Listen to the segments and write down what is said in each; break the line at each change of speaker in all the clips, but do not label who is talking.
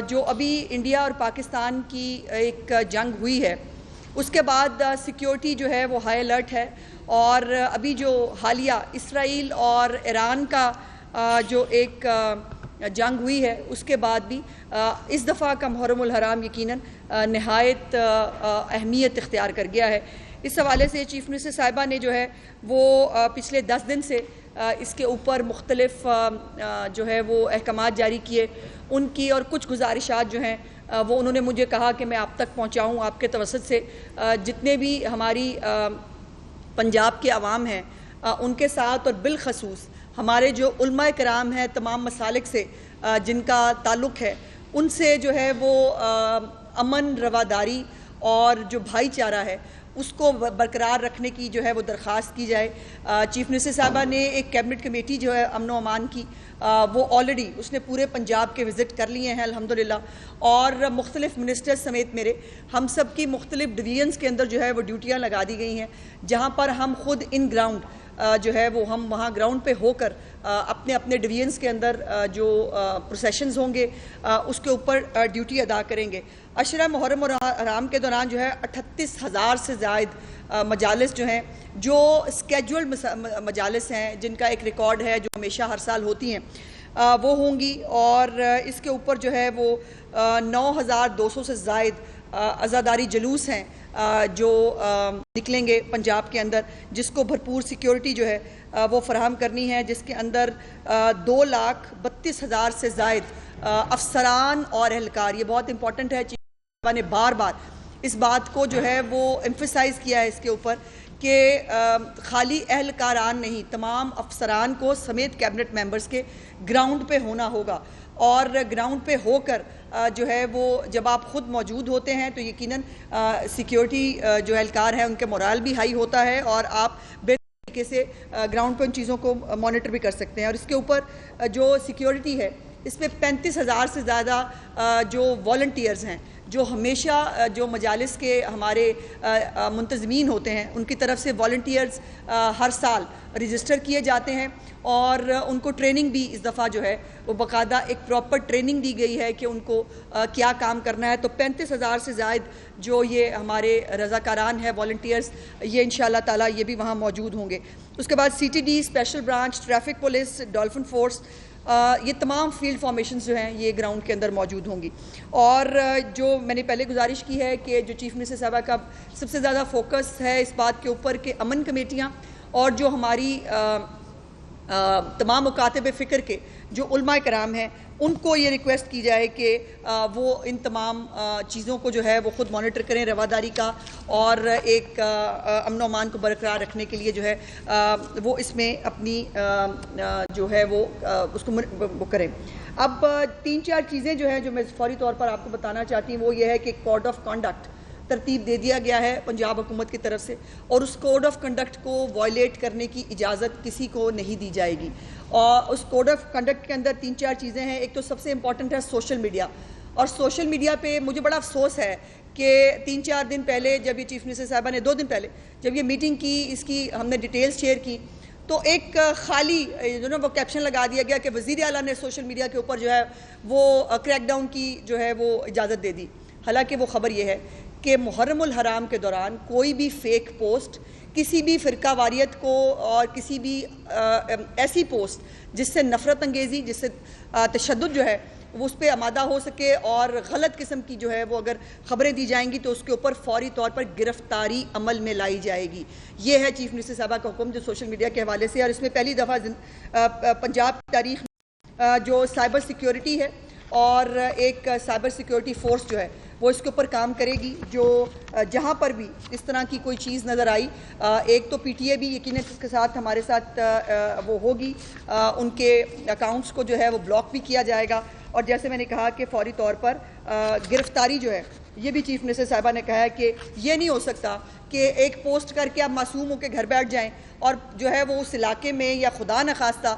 जो अभी इंडिया और पाकिस्तान की एक जंग हुई है उसके बाद सिक्योरिटी जो है वो हाई अलर्ट है। और अभी जो हालिया इसराइल और ईरान का जो एक जंग हुई है उसके बाद भी इस दफ़ा का मुहर्रमुल हराम यकीनन नहायत अहमियत इख्तियार कर गया है। इस हवाले से चीफ मिनिस्टर साहिबा ने जो है वो पिछले 10 दिन से इसके ऊपर मुख्तलिफ जो है वो अहकामात जारी किए। उनकी और कुछ गुजारिशात जो हैं वो उन्होंने मुझे कहा कि मैं आप तक पहुँचाऊँ आपके तवसत से। जितने भी हमारी पंजाब के अवाम हैं उनके साथ और बिलखसूस हमारे जो उलमा कराम हैं तमाम मसालिक से जिनका ताल्लुक़ है उनसे जो है वो अमन रवादारी और जो भाईचारा है उसको बरकरार रखने की जो है वो दरख्वास्त की जाए। चीफ मिनिस्टर साहबा ने एक कैबिनेट कमेटी जो है अमन व अमान की वो ऑलरेडी उसने पूरे पंजाब के विज़िट कर लिए हैं अल्हम्दुलिल्लाह। और मुख्तलिफ मिनिस्टर्स समेत मेरे हम सब की मुख्तलिफ डिवीजन्स के अंदर जो है वो ड्यूटियाँ लगा दी गई हैं जहाँ पर हम खुद इन ग्राउंड जो है वो हम वहाँ ग्राउंड पे होकर अपने अपने डिवीजन्स के अंदर जो प्रोसेशंस होंगे उसके ऊपर ड्यूटी अदा करेंगे। अशरा मुहर्रम और हराम के दौरान जो है 38,000 से ज़ायद मजालिस जो हैं जो स्केजुअल्ड मजालिस हैं जिनका एक रिकॉर्ड है जो हमेशा हर साल होती हैं वो होंगी। और इसके ऊपर जो है वो 9,200 से ज़ायद आज़ादारी जलूस हैं जो निकलेंगे पंजाब के अंदर जिसको भरपूर सिक्योरिटी जो है वो फराहम करनी है, जिसके अंदर 2,32,000 से ज़ायद अफसरान और एहलकार। ये बहुत इंपॉर्टेंट है, चीफ साहब ने बार बार इस बात को जो है वो एम्फसाइज़ किया है इसके ऊपर कि खाली एहलकारान नहीं तमाम अफसरान को समेत कैबिनेट मेंबर्स के ग्राउंड पे होना होगा। और ग्राउंड पे होकर जो है वो जब आप ख़ुद मौजूद होते हैं तो यकीनन सिक्योरिटी जो एहलकार हैं उनके मोराल भी हाई होता है और आप बेहतर तरीके से ग्राउंड पर उन चीज़ों को मॉनिटर भी कर सकते हैं। और इसके ऊपर जो सिक्योरिटी है इसमें 35,000 से ज़्यादा जो वॉलंटियर्स हैं जो हमेशा जो मजालिस के हमारे मुंतज़मीन होते हैं उनकी तरफ से वॉलंटियर्स हर साल रजिस्टर किए जाते हैं और उनको ट्रेनिंग भी इस दफ़ा जो है वो बाकायदा एक प्रॉपर ट्रेनिंग दी गई है कि उनको क्या काम करना है। तो 35,000 से ज़ायद जो ये हमारे रज़ाकारान हैं वॉलंटियर्स ये इंशाअल्लाह ताला ये भी वहाँ मौजूद होंगे। उसके बाद CTD, special branch, traffic police, dolphin force, ये तमाम फील्ड फॉर्मेशंस जो हैं ये ग्राउंड के अंदर मौजूद होंगी। और जो मैंने पहले गुजारिश की है कि जो चीफ मिनिस्टर साहबा का सबसे ज़्यादा फोकस है इस बात के ऊपर कि अमन कमेटियाँ और जो हमारी तमाम मुकातिब फ़िक्र के जो उलमा कराम हैं उनको ये रिक्वेस्ट की जाए कि वो इन तमाम चीज़ों को जो है वो ख़ुद मॉनिटर करें रवादारी का और एक अमन अमान को बरकरार रखने के लिए जो है वो इसमें अपनी जो है वो उसको करें। अब 3-4 चीज़ें जो हैं जो मैं फौरी तौर पर आपको बताना चाहती हूँ वो ये है कि कोड ऑफ कंडक्ट तरतीब दे दिया गया है पंजाब हुकूमत की तरफ से और उस कोड ऑफ कंडक्ट को वायलेट करने की इजाज़त किसी को नहीं दी जाएगी। और उस कोड ऑफ कंडक्ट के अंदर 3-4 चीज़ें हैं। एक तो सबसे इम्पॉर्टेंट है सोशल मीडिया, और सोशल मीडिया पे मुझे बड़ा अफसोस है कि 3-4 दिन पहले जब ये चीफ मिनिस्टर साहबा ने 2 दिन पहले जब ये मीटिंग की इसकी हमने डिटेल्स शेयर की तो एक खाली जो ना वो कैप्शन लगा दिया गया कि वज़ीर आला ने सोशल मीडिया के ऊपर जो है वो क्रैकडाउन की जो है वो इजाज़त दे दी। हालांकि वो ख़बर ये है कि मुहर्रमुल हराम के दौरान कोई भी फेक पोस्ट किसी भी फ़िरका वारियत को और किसी भी ऐसी पोस्ट जिससे नफ़रत अंगेज़ी जिससे तशद्दुद जो है वो उस पर आमादा हो सके और गलत किस्म की जो है वो अगर ख़बरें दी जाएंगी तो उसके ऊपर फौरी तौर पर गिरफ्तारी अमल में लाई जाएगी। ये है चीफ मिनिस्टर साहबा का हुक्म जो सोशल मीडिया के हवाले से। और इसमें पहली दफ़ा पंजाब की तारीख में जो साइबर सिक्योरिटी है और एक साइबर सिक्योरिटी फोर्स जो है वो इसके ऊपर काम करेगी। जो जहाँ पर भी इस तरह की कोई चीज़ नज़र आई एक तो PTA भी यकीनन इसके साथ हमारे साथ वो होगी, उनके अकाउंट्स को जो है वो ब्लॉक भी किया जाएगा। और जैसे मैंने कहा कि फौरी तौर पर गिरफ्तारी जो है ये भी चीफ मिनिस्टर साहिबा ने कहा है कि ये नहीं हो सकता कि एक पोस्ट करके आप मासूम होकर घर बैठ जाएं और जो है वो उस इलाके में या खुदा न खास्ता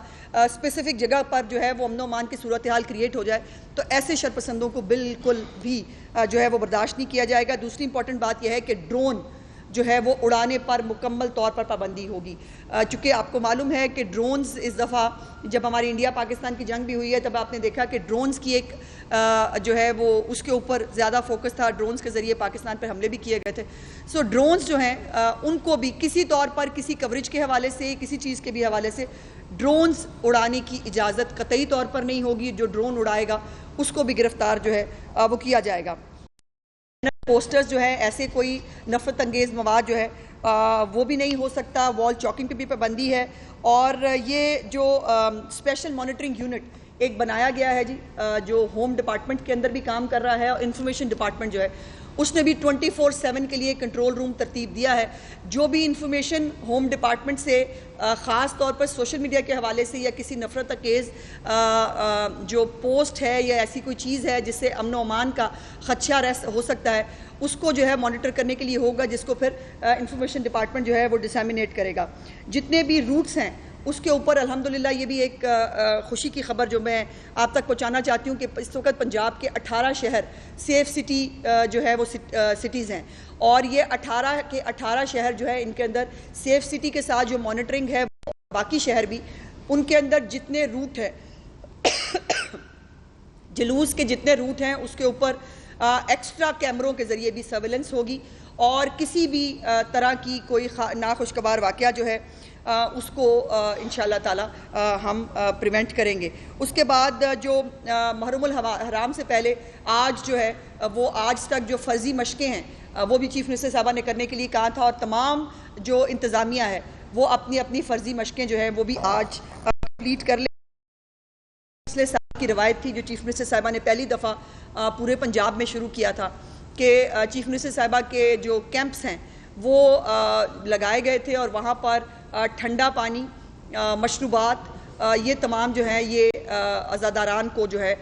स्पेसिफिक जगह पर जो है वो अमन अमान की सूरत हाल क्रिएट हो जाए। तो ऐसे शरपसंदों को बिल्कुल भी जो है वो बर्दाश्त नहीं किया जाएगा। दूसरी इंपॉर्टेंट बात यह है कि ड्रोन जो है वो उड़ाने पर मुकम्मल तौर पर पाबंदी होगी। चूँकि आपको मालूम है कि ड्रोन्स इस दफ़ा जब हमारी इंडिया पाकिस्तान की जंग भी हुई है तब आपने देखा कि ड्रोन्स की एक जो है वो उसके ऊपर ज़्यादा फोकस था, ड्रोन्स के ज़रिए पाकिस्तान पर हमले भी किए गए थे। सो ड्रोन्स जो हैं उनको भी किसी तौर पर किसी कवरेज के हवाले से किसी चीज़ के भी हवाले से ड्रोन्स उड़ाने की इजाज़त कतई तौर पर नहीं होगी। जो ड्रोन उड़ाएगा उसको भी गिरफ्तार जो है वो किया जाएगा। पोस्टर्स जो है ऐसे कोई नफरत अंगेज़ मवाद जो है वो भी नहीं हो सकता। वॉल चॉकिंग पे भी पाबंदी है। और ये जो स्पेशल मॉनिटरिंग यूनिट एक बनाया गया है जी, जो होम डिपार्टमेंट के अंदर भी काम कर रहा है और इंफॉर्मेशन डिपार्टमेंट जो है उसने भी 24/7 के लिए कंट्रोल रूम तरतीब दिया है। जो भी इंफॉर्मेशन होम डिपार्टमेंट से ख़ास तौर पर सोशल मीडिया के हवाले से या किसी नफरत अंगेज़ जो पोस्ट है या ऐसी कोई चीज़ है जिससे अमन व अमान का खदशा हो सकता है, उसको जो है मॉनिटर करने के लिए होगा, जिसको फिर इंफॉर्मेशन डिपार्टमेंट जो है वो डिसैमिनेट करेगा। जितने भी रूट्स हैं उसके ऊपर अल्हम्दुलिल्लाह ये भी एक खुशी की खबर जो मैं आप तक पहुंचाना चाहती हूँ कि इस वक्त पंजाब के 18 शहर सेफ सिटी जो है वो सिटीज़ हैं। और ये 18 के 18 शहर जो है इनके अंदर सेफ सिटी के साथ जो मॉनिटरिंग है, बाकी शहर भी उनके अंदर जितने रूट है जुलूस के जितने रूट हैं उसके ऊपर एक्स्ट्रा कैमरों के ज़रिए भी सर्वेलेंस होगी और किसी भी तरह की कोई नाखुशगवार वाक़या जो है उसको इंशाअल्लाह ताला हम प्रिवेंट करेंगे। उसके बाद जो मुहर्रमुल हराम से पहले आज जो है वो आज तक जो फ़र्जी मशक़ें हैं वो भी चीफ मिनिस्टर साहबा ने करने के लिए कहा था और तमाम जो इंतज़ामिया है वो अपनी अपनी फ़र्जी मशक़ें जो हैं वो भी आज कंप्लीट कर ले। पिछले साल की रवायत थी जो चीफ मिनिस्टर साहबा ने पहली दफ़ा पूरे पंजाब में शुरू किया था कि चीफ मिनिस्टर साहबा के जो कैंप्स हैं वो लगाए गए थे और वहाँ पर ठंडा पानी, मशरूबात, ये तमाम जो हैं ये अज़ादारान को जो है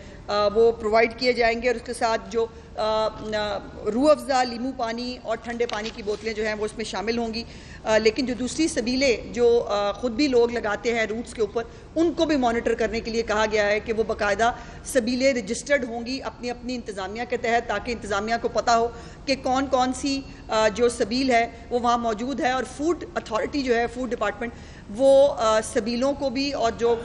वो प्रोवाइड किए जाएंगे। और उसके साथ जो रूह अफ़ज़ा, लीमू पानी और ठंडे पानी की बोतलें जो हैं वो इसमें शामिल होंगी। लेकिन जो दूसरी सबीलें जो ख़ुद भी लोग लगाते हैं रूट्स के ऊपर, उनको भी मॉनिटर करने के लिए कहा गया है कि वो बाकायदा सबीलें रजिस्टर्ड होंगी अपनी अपनी इंतज़ामिया के तहत, ताकि इंतज़ामिया को पता हो कि कौन कौन सी जो सबील है वो वहाँ मौजूद है। और फूड अथॉरिटी जो है, फूड डिपार्टमेंट, वो सबीलों को भी और जो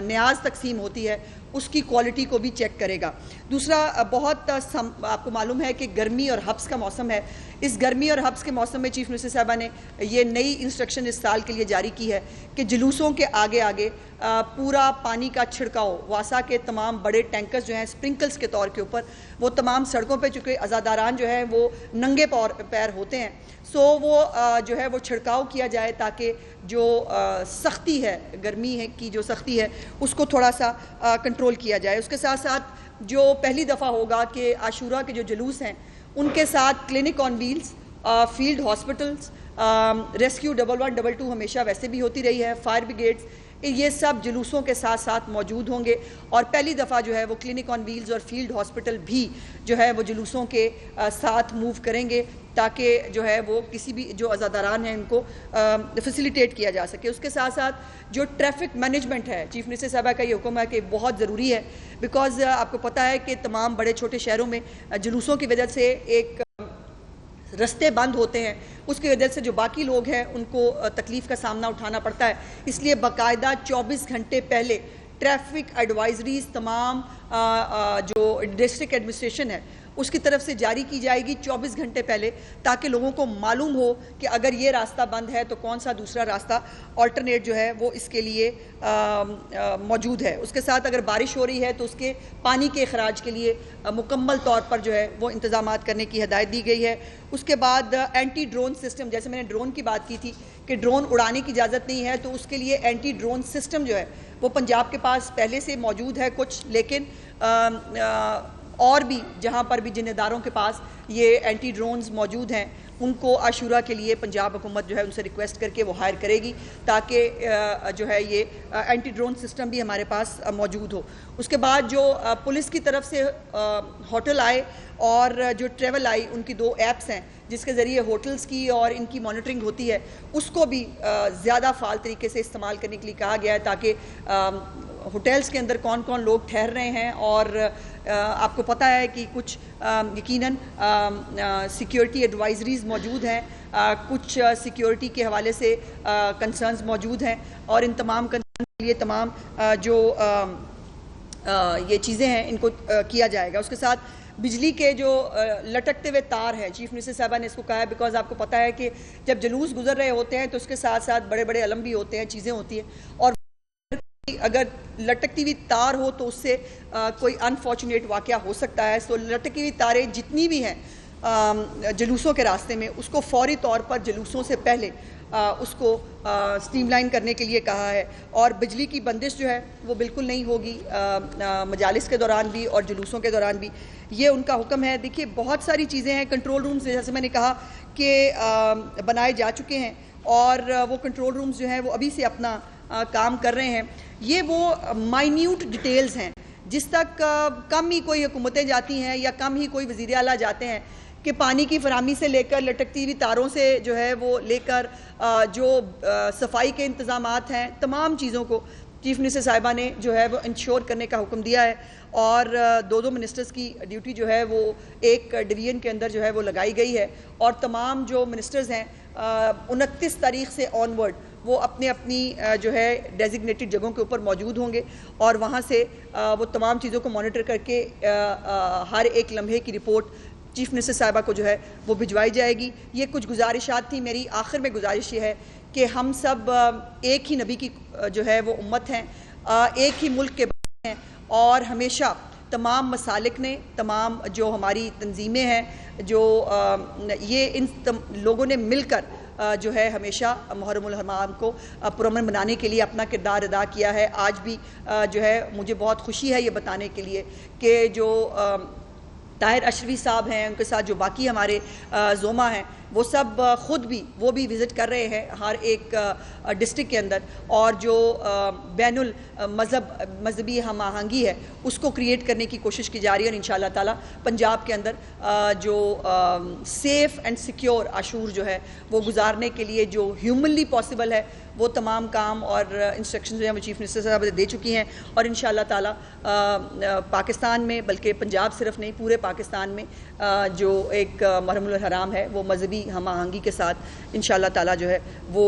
न्याज तकसीम होती है उसकी क्वालिटी को भी चेक करेगा। दूसरा, बहुत आपको मालूम है कि गर्मी और हब्स का मौसम है। इस गर्मी और हब्स के मौसम में चीफ मिनिस्टर साहबा ने ये नई इंस्ट्रक्शन इस साल के लिए जारी की है कि जुलूसों के आगे आगे पूरा पानी का छिड़काव, वासा के तमाम बड़े टैंकर्स जो हैं स्प्रिंकल्स के तौर के ऊपर वो तमाम सड़कों पे, चूँकि अज़ादारान जो है वो नंगे पैर होते हैं, सो वो जो है वो छिड़काव किया जाए ताकि जो सख्ती है, गर्मी है की जो सख्ती है उसको थोड़ा सा कंट्रोल किया जाए। उसके साथ साथ जो पहली दफ़ा होगा कि आशूरा के जो जुलूस हैं उनके साथ clinic on wheels, field hospitals, rescue 1112 हमेशा वैसे भी होती रही है, फायर ब्रिगेड्स, ये सब जुलूसों के साथ साथ मौजूद होंगे। और पहली दफ़ा जो है वो क्लिनिक ऑन व्हील्स और फील्ड हॉस्पिटल भी जो है वो जुलूसों के साथ मूव करेंगे ताकि जो है वो किसी भी जो अज़ादारान हैं इनको फैसिलिटेट किया जा सके। उसके साथ साथ जो ट्रैफिक मैनेजमेंट है, चीफ मिनिस्टर साहबा का ये हुक्म है कि बहुत ज़रूरी है, बिकॉज आपको पता है कि तमाम बड़े छोटे शहरों में जुलूसों की वजह से एक रास्ते बंद होते हैं, उसकी वजह से जो बाकी लोग हैं उनको तकलीफ़ का सामना उठाना पड़ता है। इसलिए बाकायदा 24 घंटे पहले ट्रैफिक एडवाइजरीज तमाम जो डिस्ट्रिक्ट एडमिनिस्ट्रेशन है उसकी तरफ से जारी की जाएगी 24 घंटे पहले, ताकि लोगों को मालूम हो कि अगर ये रास्ता बंद है तो कौन सा दूसरा रास्ता ऑल्टरनेट जो है वो इसके लिए मौजूद है। उसके साथ अगर बारिश हो रही है तो उसके पानी के अखराज के लिए मुकम्मल तौर पर जो है वो इंतज़ामात करने की हिदायत दी गई है। उसके बाद एंटी ड्रोन सिस्टम, जैसे मैंने ड्रोन की बात की थी कि ड्रोन उड़ाने की इजाज़त नहीं है, तो उसके लिए एंटी ड्रोन सिस्टम जो है वो पंजाब के पास पहले से मौजूद है कुछ, लेकिन और भी जहाँ पर भी जिन इदारों के पास ये एंटी ड्रोन्स मौजूद हैं उनको आशूरा के लिए पंजाब हुकूमत जो है उनसे रिक्वेस्ट करके वो हायर करेगी ताकि जो है ये एंटी ड्रोन सिस्टम भी हमारे पास मौजूद हो। उसके बाद जो पुलिस की तरफ से होटल आए और जो ट्रेवल आई, उनकी 2 ऐप्स हैं जिसके ज़रिए होटल्स की और इनकी मॉनिटरिंग होती है, उसको भी ज़्यादा फ़ाल तरीके से इस्तेमाल करने के लिए कहा गया है ताकि होटल्स के अंदर कौन कौन लोग ठहर रहे हैं, और आपको पता है कि कुछ यकीनन सिक्योरिटी एडवाइजरीज मौजूद हैं, कुछ सिक्योरिटी के हवाले से कंसर्न्स मौजूद हैं, और इन तमाम कंसर्न के लिए तमाम जो ये चीज़ें हैं इनको किया जाएगा। उसके साथ बिजली के जो लटकते हुए तार हैं, चीफ मिनिस्टर साहबा ने इसको कहा है, बिकॉज आपको पता है कि जब जुलूस गुजर रहे होते हैं तो उसके साथ साथ बड़े बड़े अलम भी होते हैं, चीज़ें होती हैं, और अगर लटकती हुई तार हो तो उससे कोई अनफॉर्चुनेट वाक़या हो सकता है। सो लटकी हुई तारें जितनी भी हैं जुलूसों के रास्ते में, उसको फौरी तौर पर जुलूसों से पहले उसको स्ट्रीमलाइन करने के लिए कहा है, और बिजली की बंदिश जो है वो बिल्कुल नहीं होगी मजालिस के दौरान भी और जुलूसों के दौरान भी, ये उनका हुक्म है। देखिए बहुत सारी चीज़ें हैं, कंट्रोल रूम्स जैसे मैंने कहा कि बनाए जा चुके हैं, और वो कंट्रोल रूम्स जो हैं वो अभी से अपना काम कर रहे हैं। ये वो माइन्यूट डिटेल्स हैं जिस तक कम ही कोई हुकूमतें जाती हैं या कम ही कोई वज़ीर आला जाते हैं कि पानी की फराहमी से लेकर लटकती हुई तारों से जो है वो लेकर जो सफाई के इंतज़ामात हैं, तमाम चीज़ों को चीफ मिनिस्टर साहिबा ने जो है वो इंश्योर करने का हुक्म दिया है, और दो मिनिस्टर्स की ड्यूटी जो है वो एक डिवीजन के अंदर जो है वो लगाई गई है, और तमाम जो मिनिस्टर्स हैं 29 तारीख से ऑनवर्ड वो अपने अपनी जो है डेजिग्नेटेड जगहों के ऊपर मौजूद होंगे, और वहाँ से वो तमाम चीज़ों को मॉनिटर करके हर एक लम्हे की रिपोर्ट चीफ मिनिस्टर साहिबा को जो है वो भिजवाई जाएगी। ये कुछ गुजारिशात थी। मेरी आखिर में गुजारिश ये है कि हम सब एक ही नबी की जो है वो उम्मत हैं, एक ही मुल्क के बारे हैं, और हमेशा तमाम मसालिक ने, तमाम जो हमारी तंजीमें हैं, जो ये इन लोगों ने मिलकर जो है हमेशा मुहर्रमुल हराम को पुरअमन बनाने के लिए अपना किरदार अदा किया है। आज भी जो है मुझे बहुत खुशी है ये बताने के लिए कि जो ताहिर अशरफी साहब हैं, उनके साथ जो बाकी हमारे जोमा हैं, वो सब ख़ुद भी वो भी विज़िट कर रहे हैं हर एक डिस्ट्रिक्ट के अंदर, और जो बैनुल मजहबी हम आहंगी है उसको क्रिएट करने की कोशिश की जा रही है, और इंशाअल्लाह ताला पंजाब के अंदर जो सेफ़ एंड सिक्योर आशूर जो है वो गुजारने के लिए जो ह्यूमनली पॉसिबल है वो तमाम काम और इंस्ट्रक्शन जो है वो चीफ मिनिस्टर साहब दे चुकी हैं, और इंशाअल्लाह ताला पाकिस्तान में, बल्कि पंजाब सिर्फ नहीं पूरे पाकिस्तान में जो एक मुहर्रमुल हराम है वो मजहबी हम आहंगी के साथ इंशाअल्लाह ताला जो है वो